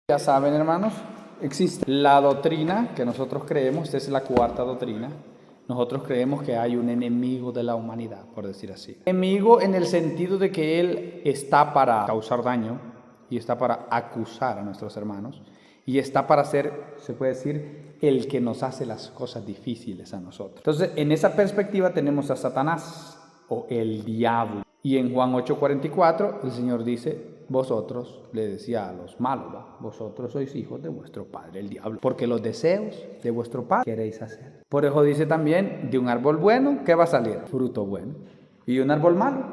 Ya saben, hermanos, existe la doctrina que nosotros creemos, esta es la cuarta doctrina. Nosotros creemos que hay un enemigo de la humanidad, por decir así. Enemigo en el sentido de que él está para causar daño y está para acusar a nuestros hermanos y está para ser, se puede decir, el que nos hace las cosas difíciles a nosotros. Entonces, en esa perspectiva tenemos a Satanás o el diablo. Y en Juan 8:44 el Señor dice: vosotros, le decía a los malos, vosotros sois hijos de vuestro padre el diablo, porque los deseos de vuestro padre queréis hacer. Por eso dice también: de un árbol bueno, ¿qué va a salir? Fruto bueno. Y de un árbol malo,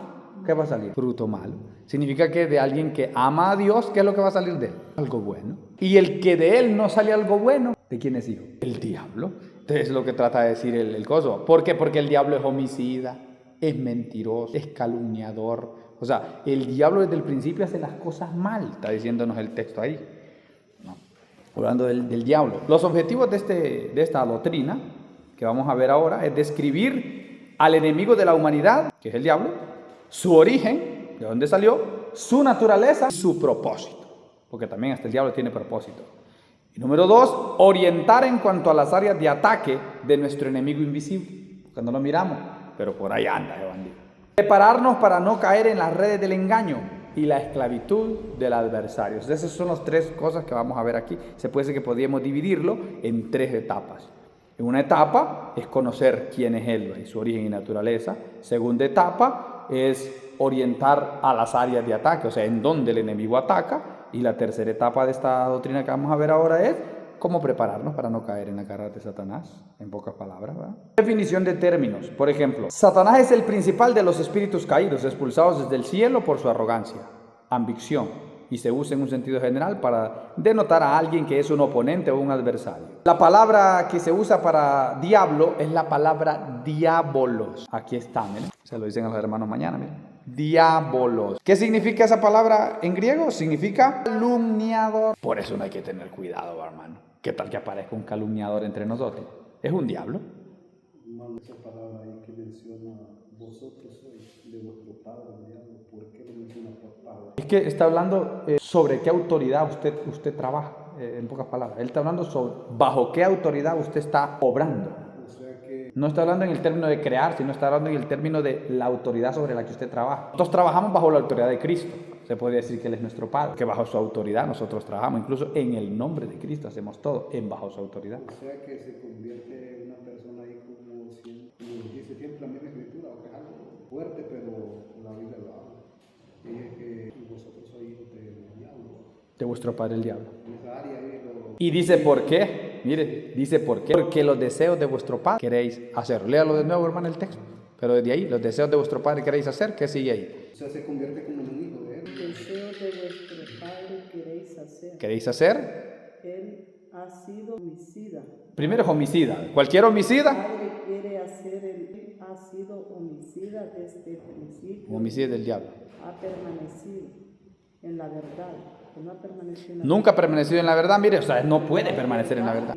¿qué va a salir? Fruto malo. Significa que de alguien que ama a Dios, ¿qué es lo que va a salir de él? Algo bueno. Y el que de él no sale algo bueno, ¿de quién es hijo? El diablo. Entonces es lo que trata de decir el coso. ¿Por qué? Porque el diablo es homicida, es mentiroso, es calumniador. O sea, el diablo desde el principio hace las cosas mal, está diciéndonos el texto ahí. No. Hablando del diablo. Los objetivos de esta doctrina, que vamos a ver ahora, es describir al enemigo de la humanidad, que es el diablo, su origen, de dónde salió, su naturaleza y su propósito. Porque también hasta el diablo tiene propósito. Y número 2, orientar en cuanto a las áreas de ataque de nuestro enemigo invisible. Porque no lo miramos, pero por ahí anda el bandido. Prepararnos para no caer en las redes del engaño y la esclavitud del adversario. Esas son las tres cosas que vamos a ver aquí. Se puede decir que podríamos dividirlo en tres etapas. En una etapa es conocer quién es él y su origen y naturaleza. Segunda etapa es orientar a las áreas de ataque, o sea, en dónde el enemigo ataca. Y la tercera etapa de esta doctrina que vamos a ver ahora es cómo prepararnos para no caer en la garra de Satanás, en pocas palabras, ¿verdad? Definición de términos. Por ejemplo, Satanás es el principal de los espíritus caídos, expulsados desde el cielo por su arrogancia, ambición, y se usa en un sentido general para denotar a alguien que es un oponente o un adversario. La palabra que se usa para diablo es la palabra diabolos. Aquí está, miren. Se lo dicen a los hermanos mañana, miren. Diabolos. ¿Qué significa esa palabra en griego? Significa calumniador. Por eso no hay que tener cuidado, hermano. ¿Qué tal que aparezca un calumniador entre nosotros? ¿Es un diablo? Hermano, esa palabra ahí que menciona, vosotros sois de vuestro padre el diablo, ¿por qué lo menciona por padre? Es que está hablando sobre qué autoridad usted trabaja, en pocas palabras. Él está hablando sobre bajo qué autoridad usted está obrando. O sea que No está hablando en el término de crear, sino está hablando en el término de la autoridad sobre la que usted trabaja. Nosotros trabajamos bajo la autoridad de Cristo. Se podría decir que Él es nuestro Padre, que bajo su autoridad nosotros trabajamos. Incluso en el nombre de Cristo hacemos todo, bajo su autoridad. O sea que se convierte una persona ahí como dice siempre la misma escritura, que es algo fuerte, pero la Biblia lo habla. Y es que vosotros sois hijos del diablo. De vuestro padre el diablo. En esa área ahí Y dice por qué. Mire, dice por qué. Porque los deseos de vuestro padre queréis hacer. Léalo de nuevo, hermano, el texto. Pero desde ahí, los deseos de vuestro padre queréis hacer, ¿qué sigue ahí? O sea, se convierte como en un hijo de él. Deseos de vuestro padre queréis hacer. ¿Queréis hacer? Él ha sido homicida. Primero es homicida. Cualquier homicida. El padre quiere hacer, él ha sido homicida desde el principio. Homicida del diablo. Ha permanecido en la verdad. No ha permanecido en la Nunca ha permanecido en la verdad, mire, o sea, no puede permanecer en la verdad.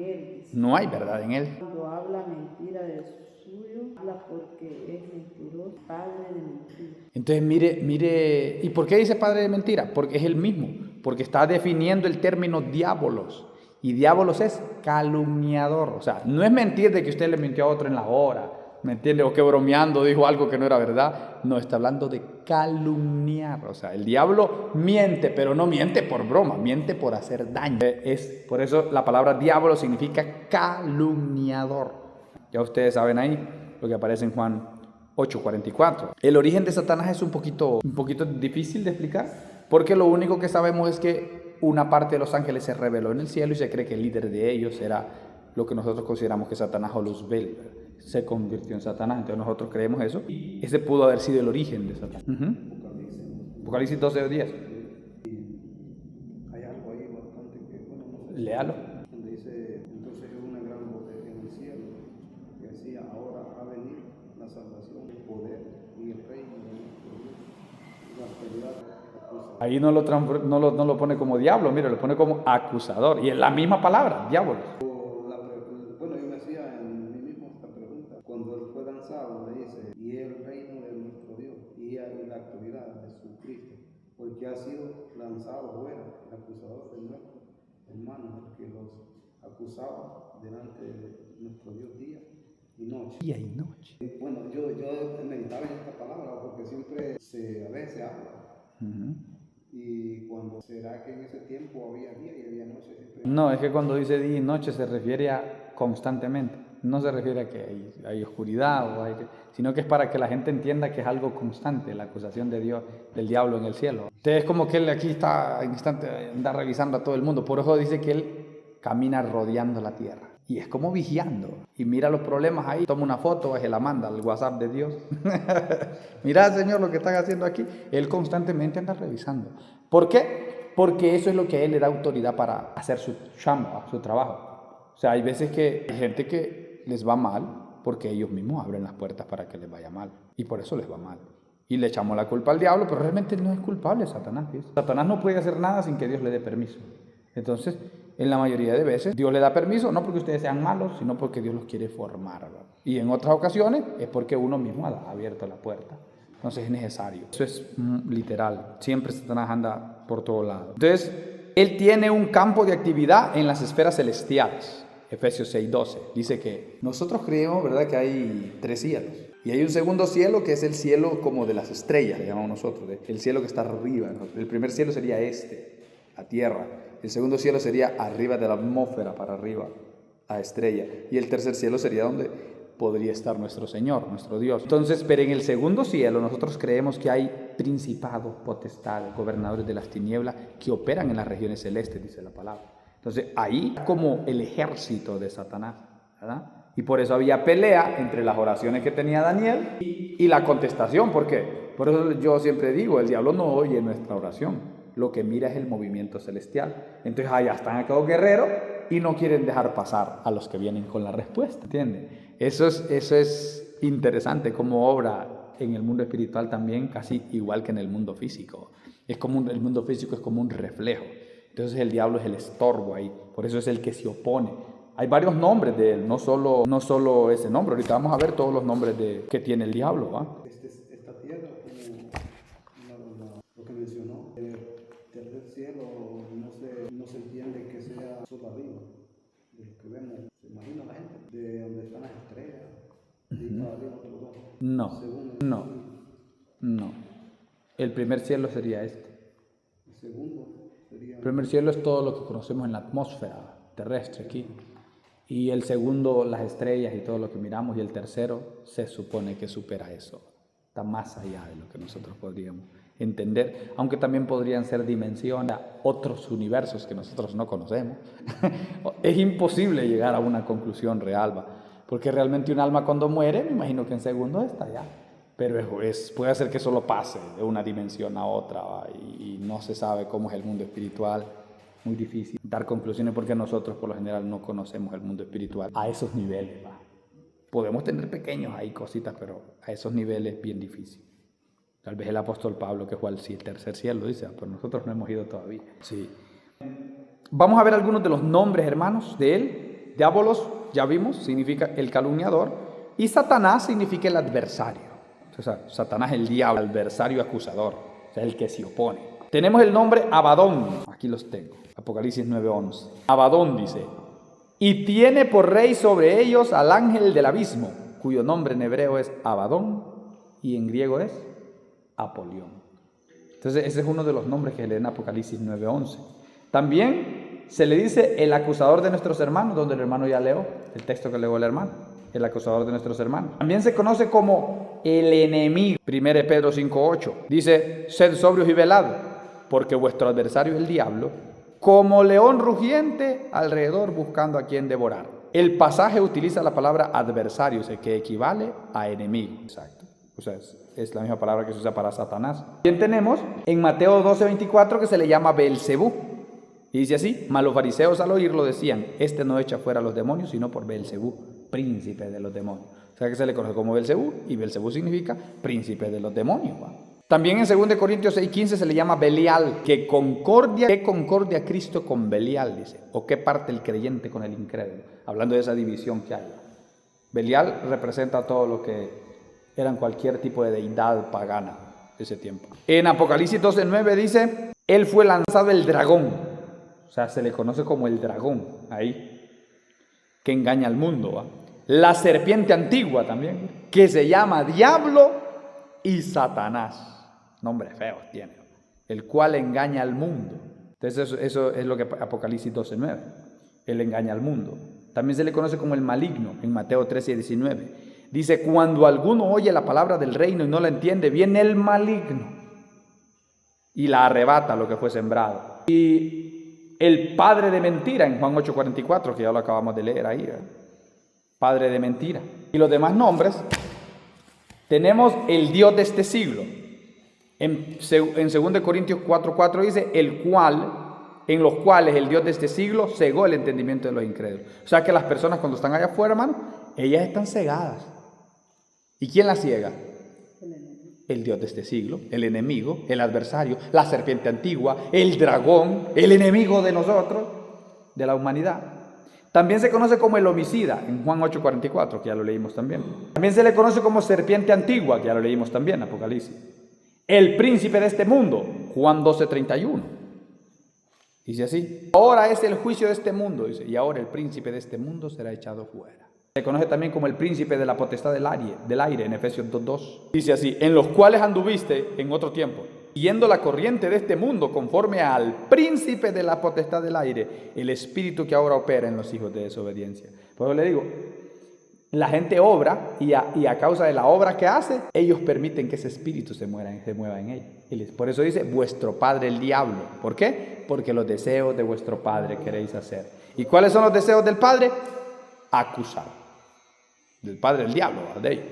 No hay verdad en él. Cuando habla mentira de suyo, habla porque es mentiroso, padre de mentira. Entonces, mire, ¿y por qué dice padre de mentira? Porque es el mismo, porque está definiendo el término diabolos. Y diabolos es calumniador, o sea, no es mentir de que usted le mintió a otro en la hora, ¿me entiende? O que bromeando dijo algo que no era verdad. No, está hablando de calumniar. O sea, el diablo miente, pero no miente por broma, miente por hacer daño. Por eso la palabra diablo significa calumniador. Ya ustedes saben ahí lo que aparece en Juan 8:44. El origen de Satanás es un poquito difícil de explicar, porque lo único que sabemos es que una parte de los ángeles se rebeló en el cielo y se cree que el líder de ellos era lo que nosotros consideramos que Satanás o Luzbel se convirtió en Satanás. Entonces nosotros creemos eso. Ese pudo haber sido el origen de Satanás. Apocalipsis 12:10. Hay algo ahí bastante que, bueno, no sé. Léalo. Donde dice, entonces es una gran voz en el cielo, que decía, ahora ha venido la salvación, el poder y el reino de nuestro Dios, la autoridad acusadora. Ahí no lo pone como diablo, mire, lo pone como acusador. Y es la misma palabra, diablo. Bueno, yo me hacía en mí mismo esta pregunta. Cuando él fue lanzado, le dice, y el reino de nuestro Dios, y la autoridad de su Cristo, porque ha sido lanzado fuera el acusador de nuestros acusaba delante de nuestro Dios día y noche. Día y noche. Bueno, yo meditaba en esta palabra porque siempre a veces se habla. Y cuando será que en ese tiempo había día y había noche. Siempre... No, es que cuando dice día y noche se refiere a constantemente. No se refiere a que hay oscuridad, sino que es para que la gente entienda que es algo constante, la acusación de Dios, del diablo en el cielo. Entonces es como que él aquí está en instante, anda revisando a todo el mundo. Por eso dice que él camina rodeando la tierra. Y es como vigiando. Y mira los problemas ahí, toma una foto, se la manda al WhatsApp de Dios. Mira, Señor, lo que están haciendo aquí. Él constantemente anda revisando. ¿Por qué? Porque eso es lo que a él le da autoridad para hacer su chamba, su trabajo. O sea, hay veces que hay gente que les va mal porque ellos mismos abren las puertas para que les vaya mal. Y por eso les va mal. Y le echamos la culpa al diablo, pero realmente no es culpable Satanás. ¿Ves? Satanás no puede hacer nada sin que Dios le dé permiso. Entonces, en la mayoría de veces, Dios le da permiso, no porque ustedes sean malos, sino porque Dios los quiere formar, ¿verdad? Y en otras ocasiones es porque uno mismo ha abierto la puerta. Entonces es necesario. Eso es literal. Siempre Satanás anda por todos lados. Entonces, él tiene un campo de actividad en las esferas celestiales. Efesios 6:12 dice que nosotros creemos, ¿verdad?, que hay 3 cielos. Y hay un segundo cielo que es el cielo como de las estrellas, le llamamos nosotros, el cielo que está arriba. El primer cielo sería la tierra. El segundo cielo sería arriba de la atmósfera, para arriba, la estrella. Y el tercer cielo sería donde podría estar nuestro Señor, nuestro Dios. Entonces, pero en el segundo cielo nosotros creemos que hay principados, potestades, gobernadores de las tinieblas que operan en las regiones celestes, dice la palabra. Entonces, ahí como el ejército de Satanás, ¿verdad? Y por eso había pelea entre las oraciones que tenía Daniel y la contestación. ¿Por qué? Por eso yo siempre digo, el diablo no oye nuestra oración. Lo que mira es el movimiento celestial. Entonces allá están aquellos guerreros y no quieren dejar pasar a los que vienen con la respuesta, ¿entiendes? Eso es interesante, cómo obra en el mundo espiritual también, casi igual que en el mundo físico. El mundo físico es como un reflejo. Entonces el diablo es el estorbo ahí, por eso es el que se opone. Hay varios nombres de él, no solo ese nombre. Ahorita vamos a ver todos los nombres que tiene el diablo, ¿va? Esta tierra, como lo que mencionó, tercer cielo, no se entiende que sea solo arriba, de lo que vemos. ¿Se imagina la gente? De donde están las estrellas, y para arriba otros dos. No. El primer cielo sería este. El segundo sería... El primer cielo es todo lo que conocemos en la atmósfera terrestre aquí. Y el segundo, las estrellas y todo lo que miramos. Y el tercero se supone que supera eso. Está más allá de lo que nosotros podríamos entender. Aunque también podrían ser dimensiones, otros universos que nosotros no conocemos. Es imposible llegar a una conclusión real, ¿va? Porque realmente un alma cuando muere, me imagino que en segundos está allá. Pero puede ser que solo pase de una dimensión a otra, ¿va? Y no se sabe cómo es el mundo espiritual. Muy difícil dar conclusiones porque nosotros por lo general no conocemos el mundo espiritual a esos niveles, ¿va? Podemos tener pequeños ahí cositas, pero a esos niveles bien difícil. Tal vez el apóstol Pablo que fue al tercer cielo dice, pero nosotros no hemos ido todavía. Sí. Vamos a ver algunos de los nombres, hermanos, de él. Diabolos, ya vimos, significa el calumniador, y Satanás significa el adversario. O sea, Satanás el diablo, el adversario acusador, o sea, el que se opone. Tenemos el nombre Abadón, aquí los tengo, Apocalipsis 9:11. Abadón dice, y tiene por rey sobre ellos al ángel del abismo, cuyo nombre en hebreo es Abadón y en griego es Apolión. Entonces ese es uno de los nombres que se lee en Apocalipsis 9:11. También se le dice el acusador de nuestros hermanos, donde el hermano ya leo, el texto que leo el hermano, el acusador de nuestros hermanos. También se conoce como el enemigo. 1 Pedro 5:8 dice, sed sobrios y velad, porque vuestro adversario el diablo, como león rugiente alrededor buscando a quien devorar. El pasaje utiliza la palabra adversario, que equivale a enemigo. Exacto. O sea, es la misma palabra que se usa para Satanás. También tenemos en Mateo 12:24 que se le llama Beelzebú. Y dice así, mas los fariseos al oírlo decían, este no echa fuera a los demonios, sino por Beelzebú, príncipe de los demonios. O sea que se le conoce como Beelzebú, y Beelzebú significa príncipe de los demonios, ¿va? También en 2 Corintios 6:15 se le llama Belial, ¿qué concordia Cristo con Belial? Dice, o qué parte el creyente con el incrédulo, hablando de esa división que hay. Belial representa todo lo que eran cualquier tipo de deidad pagana de ese tiempo. En Apocalipsis 12:9 dice, él fue lanzado el dragón, o sea, se le conoce como el dragón ahí. que engaña al mundo, ¿va? La serpiente antigua también, que se llama Diablo y Satanás. Nombre feo tiene, el cual engaña al mundo. Entonces eso es lo que Apocalipsis 12:9. Él engaña al mundo. También se le conoce como el maligno en Mateo 13:19. Dice, cuando alguno oye la palabra del reino y no la entiende, viene el maligno y la arrebata lo que fue sembrado. Y el padre de mentira en Juan 8:44, que ya lo acabamos de leer ahí, padre de mentira. Y los demás nombres, tenemos el Dios de este siglo. En 2 Corintios 4:4 dice, en los cuales el Dios de este siglo cegó el entendimiento de los incrédulos. O sea que las personas cuando están allá afuera, hermano, ellas están cegadas. ¿Y quién las ciega? El Dios de este siglo, el enemigo, el adversario, la serpiente antigua, el dragón, el enemigo de nosotros, de la humanidad. También se conoce como el homicida, en Juan 8:44, que ya lo leímos también. También se le conoce como serpiente antigua, que ya lo leímos también, Apocalipsis. El príncipe de este mundo, Juan 12:31. Dice así, ahora es el juicio de este mundo, dice, y ahora el príncipe de este mundo será echado fuera. Se conoce también como el príncipe de la potestad del aire, en Efesios 2:2. Dice así, en los cuales anduviste en otro tiempo, siguiendo la corriente de este mundo, conforme al príncipe de la potestad del aire, el espíritu que ahora opera en los hijos de desobediencia. Por eso le digo, la gente obra y a causa de la obra que hace, ellos permiten que ese espíritu se mueva en ellos. Por eso dice, vuestro padre el diablo. ¿Por qué? Porque los deseos de vuestro padre queréis hacer. ¿Y cuáles son los deseos del padre? Acusar. Del padre el diablo, de ellos.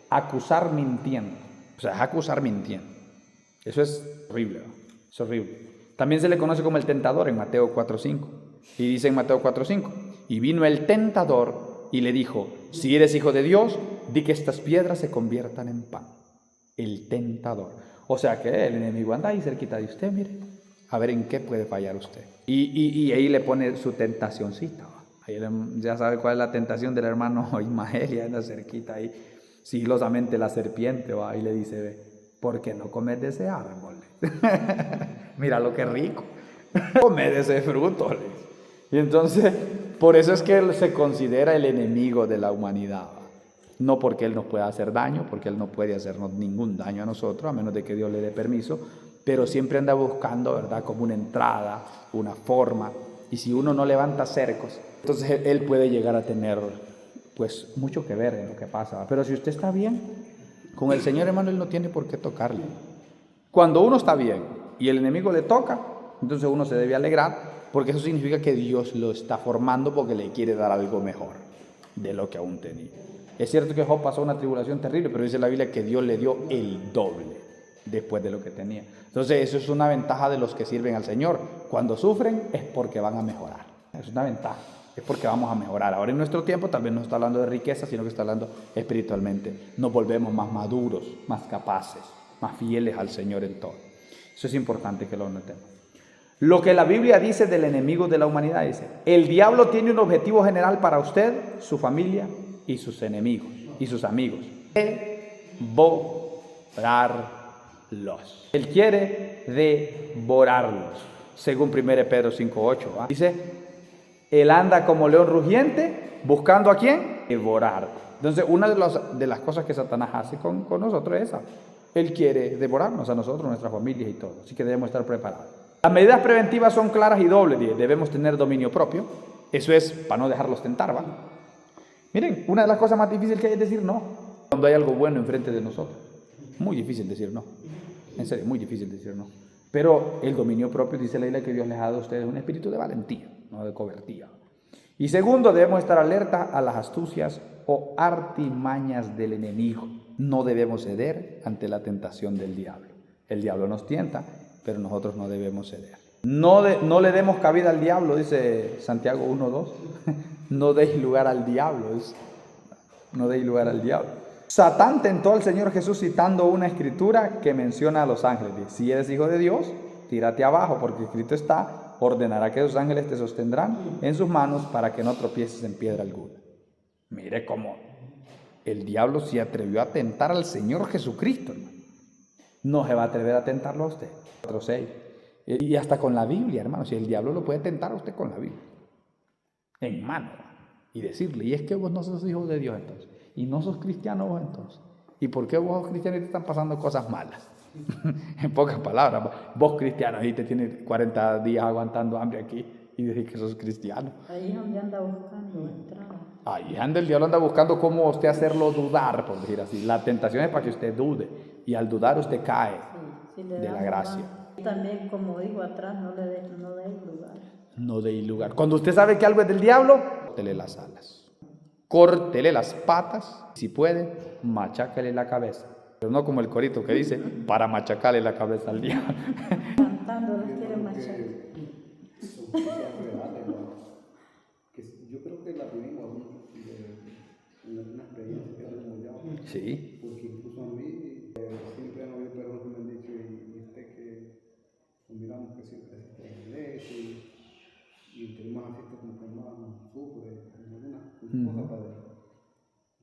Acusar mintiendo. O sea, acusar mintiendo. Eso es horrible, ¿no? Es horrible. También se le conoce como el tentador en Mateo 4:5. Y dice en Mateo 4:5, y vino el tentador y le dijo, si eres hijo de Dios, di que estas piedras se conviertan en pan. El tentador. O sea que el enemigo anda ahí cerquita de usted, mire, a ver en qué puede fallar usted. Y ahí le pone su tentacioncita. Ahí ya sabe cuál es la tentación del hermano Ismael, y anda cerquita ahí, sigilosamente la serpiente va y le dice, ve, ¿por qué no comes de ese árbol? Mira lo que rico, come de ese fruto. Y entonces, por eso es que él se considera el enemigo de la humanidad. No porque él nos pueda hacer daño, porque él no puede hacernos ningún daño a nosotros, a menos de que Dios le dé permiso, pero siempre anda buscando, ¿verdad?, como una entrada, una forma. Y si uno no levanta cercos, entonces él puede llegar a tener, pues, mucho que ver en lo que pasa. Pero si usted está bien con el Señor, hermano, él no tiene por qué tocarle. Cuando uno está bien y el enemigo le toca, entonces uno se debe alegrar, porque eso significa que Dios lo está formando porque le quiere dar algo mejor de lo que aún tenía. Es cierto que Job pasó una tribulación terrible, pero dice la Biblia que Dios le dio el doble después de lo que tenía. Entonces eso es una ventaja de los que sirven al Señor. Cuando sufren es porque van a mejorar. Es una ventaja, es porque vamos a mejorar. Ahora en nuestro tiempo también no está hablando de riqueza, sino que está hablando espiritualmente. Nos volvemos más maduros, más capaces, más fieles al Señor en todo. Eso es importante que lo notemos. Lo que la Biblia dice del enemigo de la humanidad dice, el diablo tiene un objetivo general para usted, su familia y sus enemigos y sus amigos. Devorarlos. Él quiere devorarlos. Según 1 Pedro 5:8. Dice, él anda como león rugiente buscando a quién? Devorar. Entonces una de las cosas que Satanás hace con nosotros es esa. Él quiere devorarnos a nosotros, nuestras familias y todo. Así que debemos estar preparados. Las medidas preventivas son claras y dobles. Debemos tener dominio propio. Eso es para no dejarlos tentar, ¿va? Miren, una de las cosas más difíciles que hay es decir no. Cuando hay algo bueno enfrente de nosotros. Muy difícil decir no. En serio, muy difícil decir no. Pero el dominio propio, dice la Biblia, que Dios les ha dado a ustedes un espíritu de valentía, no de cobardía. Y segundo, debemos estar alerta a las astucias o artimañas del enemigo. No debemos ceder ante la tentación del diablo. El diablo nos tienta, pero nosotros no debemos ceder. No le demos cabida al diablo, dice Santiago 1:2. No deis lugar al diablo. No deis lugar al diablo. Satán tentó al Señor Jesús citando una escritura que menciona a los ángeles. Dice, si eres hijo de Dios, tírate abajo, porque escrito está, ordenará que sus ángeles te sostendrán en sus manos para que no tropieces en piedra alguna. Mire cómo el diablo se atrevió a tentar al Señor Jesucristo, hermano. No se va a atrever a tentarlo a usted. 4:6. Y hasta con la Biblia, hermano. Si el diablo lo puede tentar a usted con la Biblia. En mano. y decirle, y es que vos no sos hijos de Dios entonces, y no sos cristiano vos entonces, y por qué vos cristianos y te están pasando cosas malas. En pocas palabras, vos cristiano y te tienes 40 días aguantando hambre aquí y decís que sos cristiano. Ahí es donde anda buscando entrada. Ahí anda el diablo, anda buscando cómo usted hacerlo dudar, por decir así. La tentación es para que usted dude, y al dudar usted cae Sí, de la gracia. Y también, como dijo atrás, no deis lugar. No deis lugar. Cuando usted sabe que algo es del diablo, córtele las alas, córtele las patas, si puede, machácale la cabeza. Pero no como el corito que dice, para machacarle la cabeza al diablo. Cantando las quiere machacar. Son cosas reales, ¿no? Que yo creo que la vivimos en alguna experiencia que tenemos ya. Sí. Porque incluso a mí siempre han habido personas que me han dicho, y usted que miramos que siempre asiste a la iglesia y entre más asiste como que más sufre en algunas cosas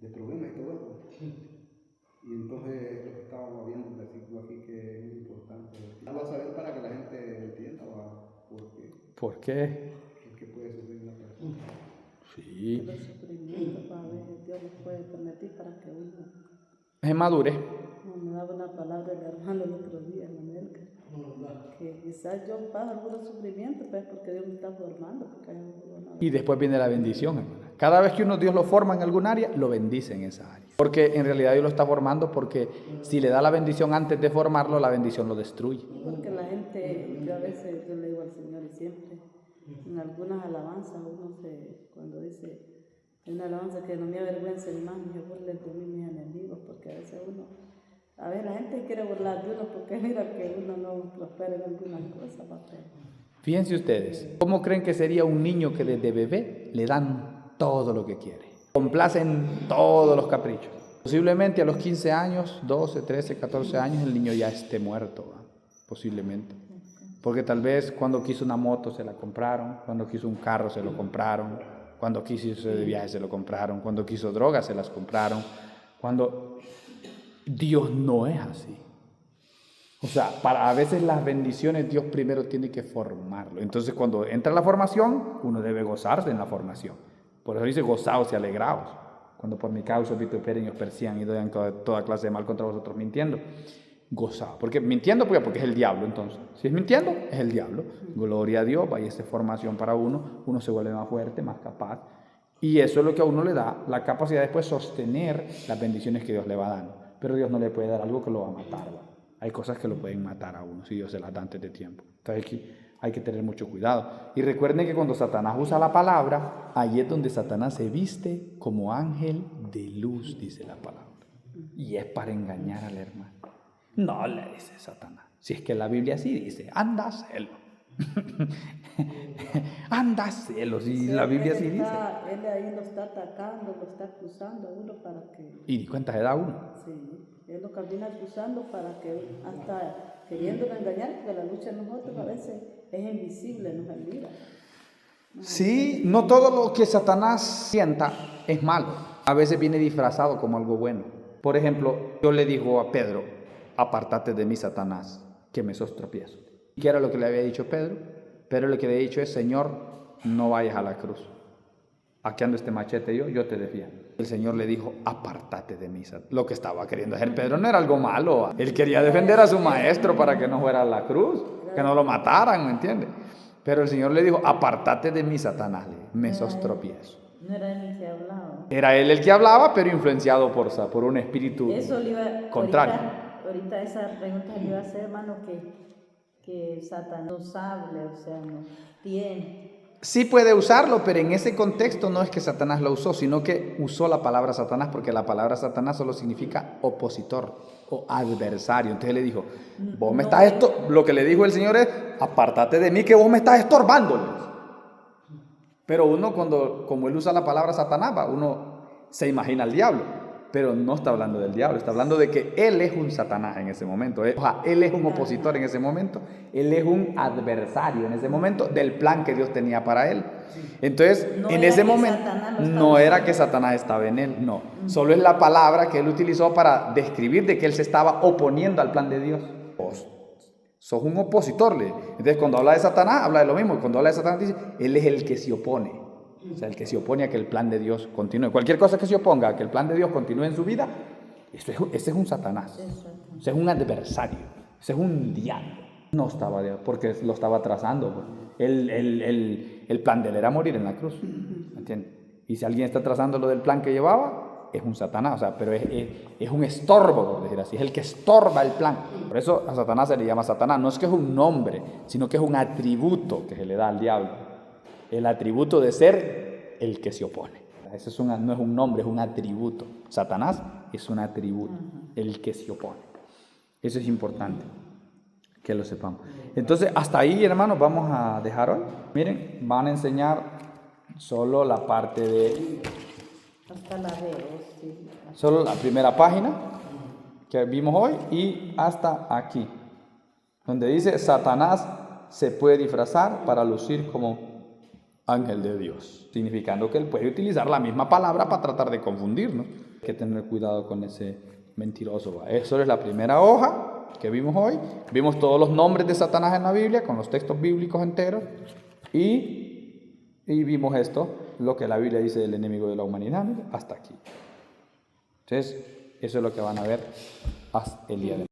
de problemas y todo eso. Y entonces lo que estábamos viendo un versículo aquí que es muy importante. Algo a saber para que la gente entienda por qué. ¿Por qué? ¿Qué puede sufrir una persona? Sí. Los sufrimientos, para ver, Dios los puede permitir para que uno. Es madure. Me daba una palabra el hermano el otro día en América. Que quizás yo paso algunos sufrimientos, pues porque Dios me está formando. Porque hay y después viene la bendición, hermana. Cada vez que Dios lo forma en algún área, lo bendice en esa área. Porque en realidad Dios lo está formando, porque si le da la bendición antes de formarlo, la bendición lo destruye. Porque la gente, yo a veces yo le digo al Señor y siempre, en algunas alabanzas cuando dice, en una alabanza que no me avergüence el mal, me burlen de mí mis enemigos, porque a veces la gente quiere burlar de uno porque mira que uno no prospera en algunas cosas. Fíjense ustedes, ¿cómo creen que sería un niño que desde bebé le dan todo lo que quiere? Complacen todos los caprichos. Posiblemente a los 15 años, 12, 13, 14 años, el niño ya esté muerto, ¿va? Posiblemente. Porque tal vez cuando quiso una moto se la compraron, cuando quiso un carro se lo compraron, cuando quiso irse de viaje se lo compraron, cuando quiso drogas se las compraron, cuando... Dios no es así. O sea, a veces las bendiciones Dios primero tiene que formarlo. Entonces cuando entra la formación, uno debe gozarse en la formación. Por eso dice gozaos y alegraos. Cuando por mi causa vituperen y os persigan y doy toda clase de mal contra vosotros mintiendo. Gozaos. Porque mintiendo, porque es el diablo entonces. Si es mintiendo, es el diablo. Gloria a Dios, vaya esa formación para uno se vuelve más fuerte, más capaz. Y eso es lo que a uno le da la capacidad de después sostener las bendiciones que Dios le va dando. Pero Dios no le puede dar algo que lo va a matar, ¿va? Hay cosas que lo pueden matar a uno si Dios se las da antes de tiempo. Entonces aquí hay que tener mucho cuidado. Y recuerden que cuando Satanás usa la palabra, ahí es donde Satanás se viste como ángel de luz, dice la palabra. Y es para engañar al hermano. No le dice Satanás. Si es que la Biblia sí dice, anda a celo. Anda a celo. Si la Biblia sí dice. Él ahí lo está atacando, lo está acusando a uno para que... ¿Y ni cuenta se da uno? Sí, él lo camina acusando para que hasta queriéndolo engañar, porque la lucha en nosotros a veces es invisible, nos olvida. Sí, no todo lo que Satanás sienta es malo. A veces viene disfrazado como algo bueno. Por ejemplo, yo le digo a Pedro, apártate de mí, Satanás, que me sos tropiezo. ¿Qué era lo que le había dicho Pedro? Pedro lo que le había dicho es, Señor, no vayas a la cruz. Aquí ando este machete yo te defiendo. El Señor le dijo, apártate de mí. Lo que estaba queriendo hacer Pedro no era algo malo. Él quería defender a su maestro para que no fuera a la cruz, que no lo mataran, ¿me entiende? Pero el Señor le dijo, apártate de mí, Satanás, me sos tropiezo. No era él el que hablaba. Era él el que hablaba, pero influenciado por un espíritu Eso le iba, contrario. Ahorita esa pregunta le iba a hacer, hermano, que Satanás nos hable, o sea, nos tiene. Sí puede usarlo, pero en ese contexto no es que Satanás lo usó, sino que usó la palabra Satanás, porque la palabra Satanás solo significa opositor o adversario. Entonces le dijo, vos me estás lo que le dijo el Señor es, apártate de mí que vos me estás estorbando. Pero uno como él usa la palabra Satanás, uno se imagina al diablo. Pero no está hablando del diablo, está hablando de que él es un Satanás en ese momento. Él es un opositor en ese momento, él es un adversario en ese momento del plan que Dios tenía para él. Entonces, en ese momento, no era que Satanás estaba en él, no. Solo es la palabra que él utilizó para describir de que él se estaba oponiendo al plan de Dios. Vos sos un opositor. Entonces, cuando habla de Satanás, habla de lo mismo. Y cuando habla de Satanás, dice, él es el que se opone. O sea, el que se opone a que el plan de Dios continúe. Cualquier cosa que se oponga a que el plan de Dios continúe en su vida, ese es un Satanás. Ese es un adversario. Ese es un diablo. No estaba, porque lo estaba trazando. Pues. El plan de él era morir en la cruz. ¿Entiendes? Y si alguien está trazando lo del plan que llevaba, es un Satanás. O sea, pero es un estorbo, por decir así. Es el que estorba el plan. Por eso a Satanás se le llama Satanás. No es que es un nombre, sino que es un atributo que se le da al diablo. El atributo de ser el que se opone. Eso no es un nombre, es un atributo. Satanás es un atributo, el que se opone. Eso es importante que lo sepamos. Entonces, hasta ahí, hermanos, vamos a dejar hoy. Miren, van a enseñar solo la parte de... Hasta la veo, sí. Solo la primera página que vimos hoy y hasta aquí, donde dice Satanás se puede disfrazar para lucir como ángel de Dios, significando que él puede utilizar la misma palabra para tratar de confundirnos. Hay que tener cuidado con ese mentiroso. Eso es la primera hoja que vimos hoy. Vimos todos los nombres de Satanás en la Biblia, con los textos bíblicos enteros, y vimos esto, lo que la Biblia dice del enemigo de la humanidad, hasta aquí. Entonces, eso es lo que van a ver hasta el día de hoy.